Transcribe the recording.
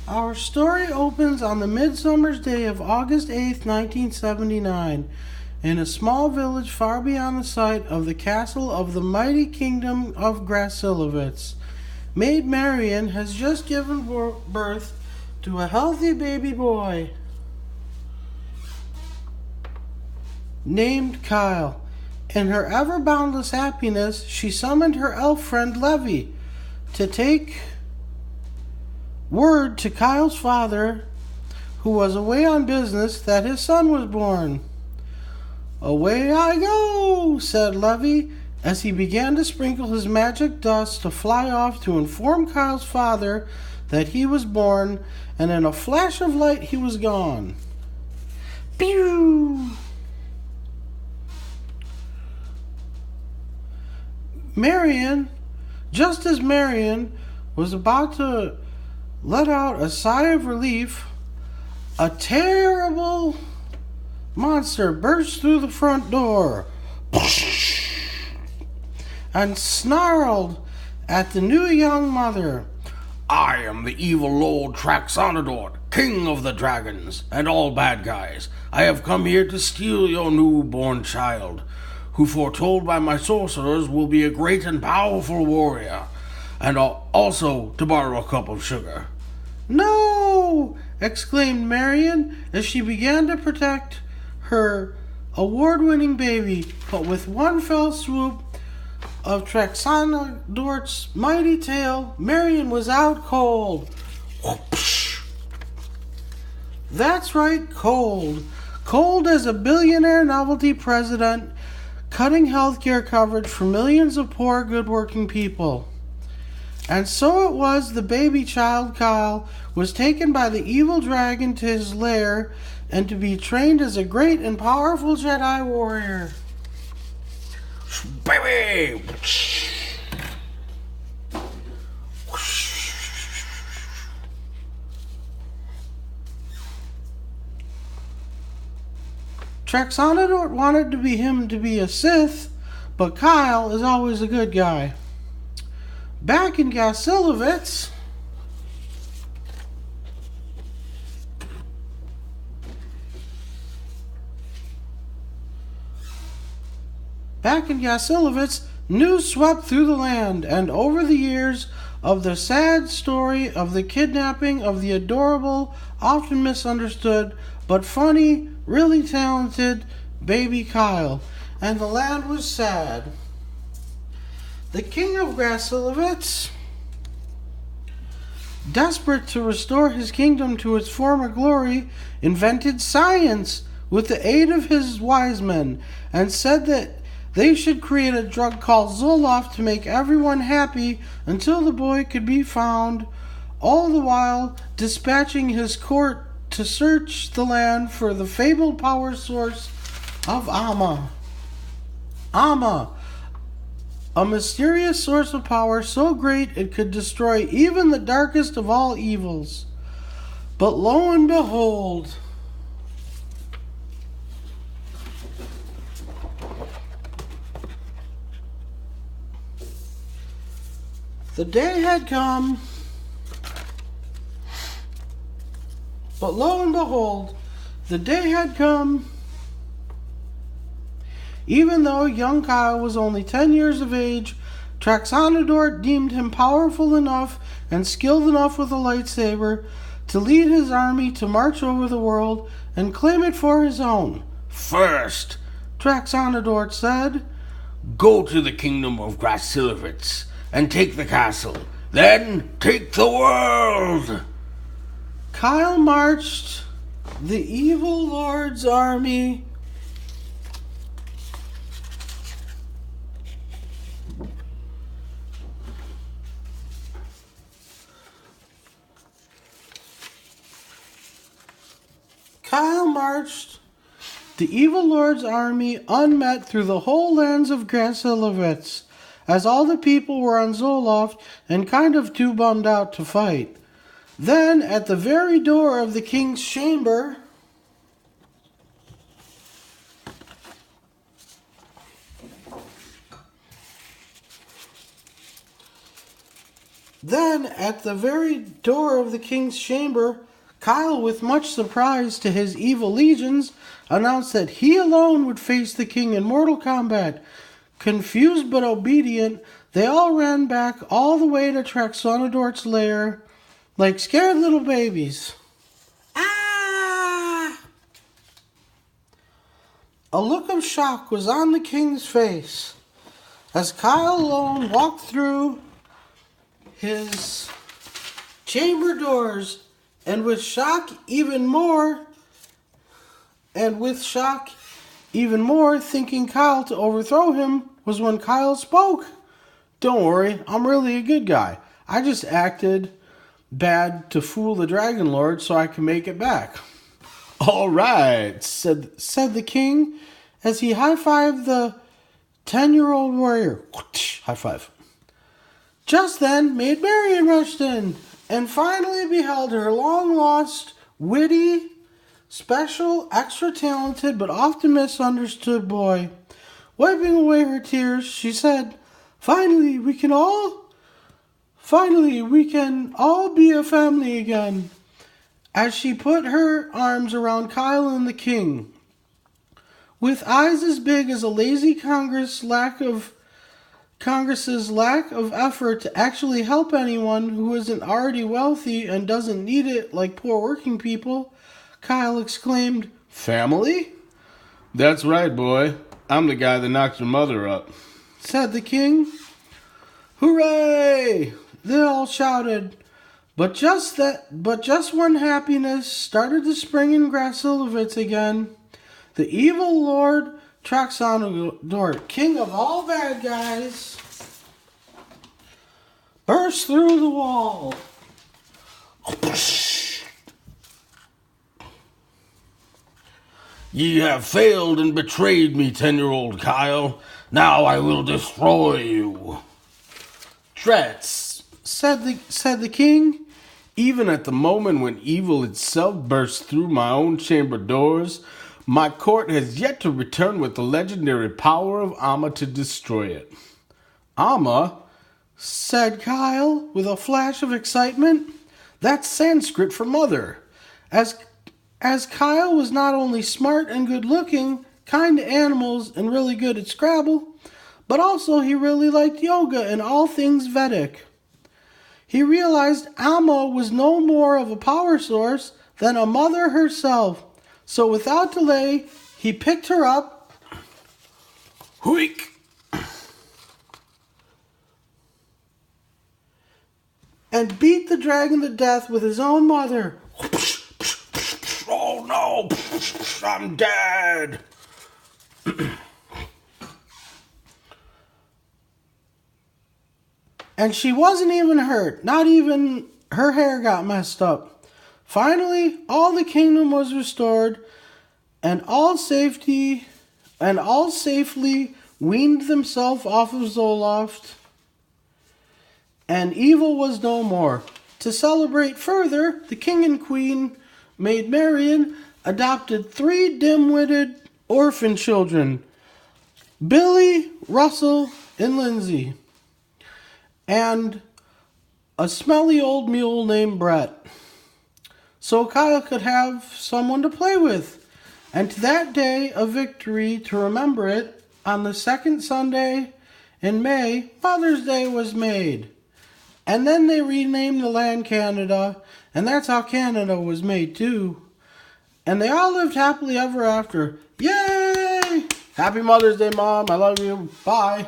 Our story opens on the midsummer's day of August 8th, 1979, in a small village far beyond the site of the castle of the mighty kingdom of Grasilovitz. Maid Marion has just given birth to a healthy baby boy named Kyle. In her ever boundless happiness, she summoned her elf friend Levy to take word to Kyle's father, who was away on business, that his son was born. "Away I go," said Levy, as he began to sprinkle his magic dust to fly off to inform Kyle's father that he was born, and in a flash of light he was gone. Pew! Just as Marion was about to let out a sigh of relief, a terrible monster burst through the front door and snarled at the new young mother. "I am the evil Lord Traxonadort, king of the dragons and all bad guys. I have come here to steal your newborn child, who foretold by my sorcerers will be a great and powerful warrior, and also to borrow a cup of sugar." "No!" exclaimed Marion as she began to protect her award-winning baby, but with one fell swoop of Traxonadort's mighty tail, Marion was out cold. That's right, cold. Cold as a billionaire novelty president, cutting healthcare coverage for millions of poor, good-working people. And so it was the baby child, Kyle, was taken by the evil dragon to his lair and to be trained as a great and powerful Jedi warrior. Baby! Traxonadort wanted him to be a Sith, but Kyle is always a good guy. Back in Grasilovitz, news swept through the land, and over the years of the sad story of the kidnapping of the adorable, often misunderstood, but funny, really talented baby Kyle, and the land was sad. The king of Grasilovitz, desperate to restore his kingdom to its former glory, invented science with the aid of his wise men, and said that they should create a drug called Zoloft to make everyone happy until the boy could be found, all the while dispatching his court to search the land for the fabled power source of Amma, a mysterious source of power so great it could destroy even the darkest of all evils. But lo and behold, the day had come. Even though young Kyle was only 10 years of age, Traxonadort deemed him powerful enough and skilled enough with a lightsaber to lead his army to march over the world and claim it for his own. "First," Traxonadort said, "go to the kingdom of Grasilovitz and take the castle. Then take the world." Kyle marched the evil Lord's army unmet through the whole lands of Grasilovitz, as all the people were on Zoloft and kind of too bummed out to fight. Then, at the very door of the king's chamber, Then, at the very door of the king's chamber, Kyle, with much surprise to his evil legions, announced that he alone would face the king in mortal combat. Confused but obedient, they all ran back all the way to Traxonadort's lair, like scared little babies. Ah! A look of shock was on the king's face as Kyle alone walked through his chamber doors, and with shock even more, thinking Kyle to overthrow him, was when Kyle spoke. "Don't worry, I'm really a good guy. I just acted bad to fool the Dragon Lord so I can make it back." "All right," said the king as he high-fived the 10-year-old warrior. High five. Just then, Maid Marion rushed in and finally beheld her long-lost, witty, special, extra-talented, but often misunderstood boy. Wiping away her tears, she said, Finally, we can all be a family again," as she put her arms around Kyle and the king. With eyes as big as a lazy Congress's lack of effort to actually help anyone who isn't already wealthy and doesn't need it like poor working people, Kyle exclaimed, "Family?" "That's right, boy. I'm the guy that knocked your mother up," said the king. "Hooray!" they all shouted. But just when happiness started to spring in Grasilovitz again, the evil Lord Traxonadort, king of all bad guys, burst through the wall. "Ye have failed and betrayed me, 10-year-old Kyle. Now I will destroy you." "Drats," said the king. "Even at the moment when evil itself burst through my own chamber doors, my court has yet to return with the legendary power of Amma to destroy it." "Amma?" said Kyle with a flash of excitement. "That's Sanskrit for mother." As Kyle was not only smart and good-looking, kind to animals, and really good at Scrabble, but also he really liked yoga and all things Vedic. He realized Amma was no more of a power source than a mother herself. So without delay, he picked her up, Huik! and beat the dragon to death with his own mother. "Oh no! I'm dead!" And she wasn't even hurt. Not even her hair got messed up. Finally, all the kingdom was restored, and all safely weaned themselves off of Zoloft, and evil was no more. To celebrate further, the king and queen, Maid Marion, adopted 3 dim-witted orphan children, Billy, Russell, and Lindsay, and a smelly old mule named Brett, so Kyle could have someone to play with. And to that day of victory, to remember it, on the second Sunday in May, Mother's Day was made. And then they renamed the land Canada, and that's how Canada was made too. And they all lived happily ever after. Yay! Happy Mother's Day, Mom. I love you. Bye.